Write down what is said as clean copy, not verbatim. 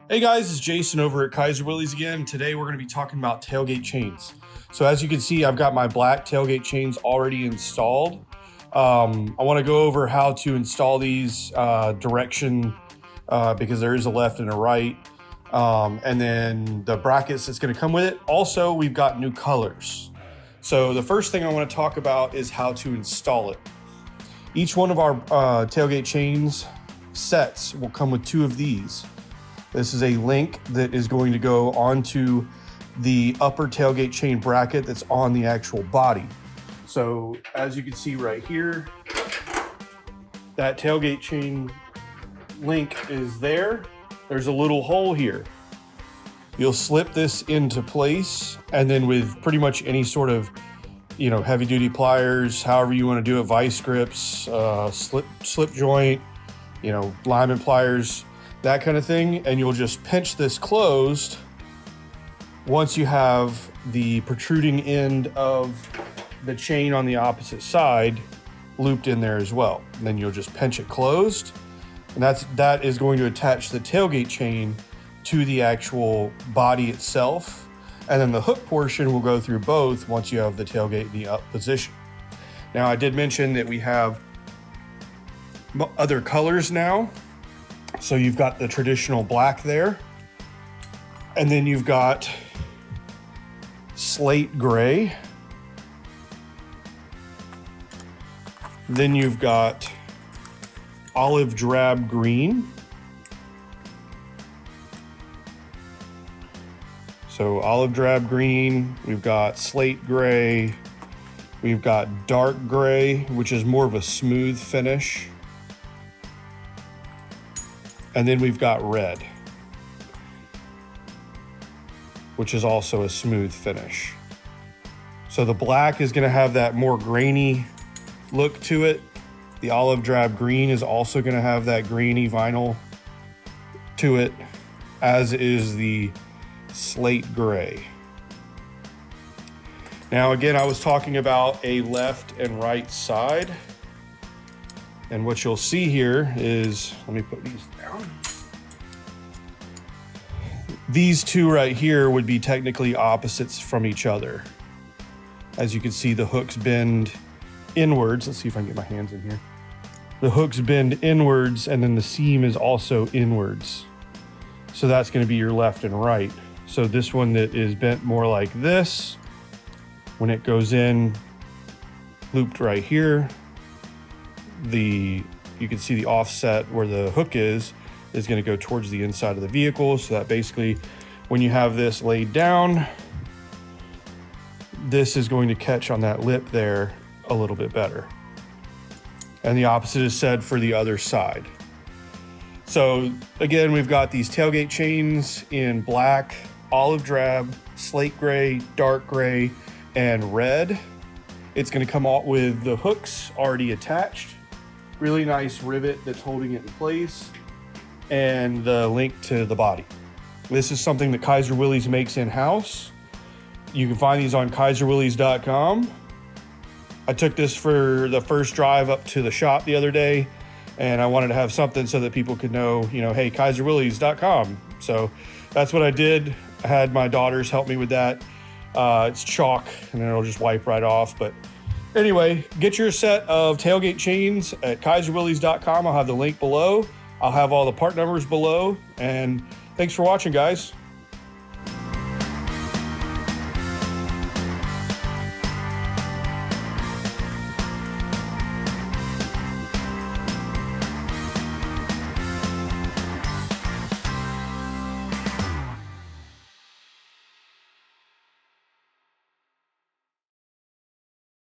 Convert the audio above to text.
Hey guys, it's Jason over at Kaiser Willys again. Today we're going to be talking about tailgate chains. So as you can see, I've got my black tailgate chains already installed. I want to go over how to install these direction because there is a left and a right. And then the brackets that's going to come with it. Also, we've got new colors. So the first thing I want to talk about is how to install it. Each one of our tailgate chains sets will come with two of these. This is a link that is going to go onto the upper tailgate chain bracket that's on the actual body. So as you can see right here, that tailgate chain link is there. There's a little hole here. You'll slip this into place, and then with pretty much any sort of, heavy duty pliers, however you want to do it, vice grips, slip joint, lineman pliers, that kind of thing, and you'll just pinch this closed once you have the protruding end of the chain on the opposite side looped in there as well. And then you'll just pinch it closed, and that is going to attach the tailgate chain to the actual body itself, and then the hook portion will go through both once you have the tailgate in the up position. Now, I did mention that we have other colors now. So you've got the traditional black there, and then you've got slate gray. Then you've got olive drab green. So olive drab green, we've got slate gray, we've got dark gray, which is more of a smooth finish. And then we've got red, which is also a smooth finish. So the black is going to have that more grainy look to it. The olive drab green is also going to have that grainy vinyl to it, as is the slate gray. Now, again, I was talking about a left and right side. And what you'll see here is, let me put these down. These two right here would be technically opposites from each other. As you can see, the hooks bend inwards. Let's see if I can get my hands in here. The hooks bend inwards, and then the seam is also inwards. So that's going to be your left and right. So this one that is bent more like this, when it goes in, looped right here, you can see the offset where the hook is going to go towards the inside of the vehicle, so that basically when you have this laid down, this is going to catch on that lip there a little bit better. And the opposite is said for the other side. So again, we've got these tailgate chains in black, olive drab, slate gray, dark gray, and red. It's going to come out with the hooks already attached. Really nice rivet that's holding it in place, and the link to the body. This is something that Kaiser Willys makes in-house. You can find these on kaiserwillys.com. I took this for the first drive up to the shop the other day, and I wanted to have something so that people could know, hey, kaiserwillys.com. So that's what I did. I had my daughters help me with that. It's chalk, and then it'll just wipe right off, but anyway, get your set of tailgate chains at kaiserwillys.com. I'll have the link below. I'll have all the part numbers below. And thanks for watching, guys.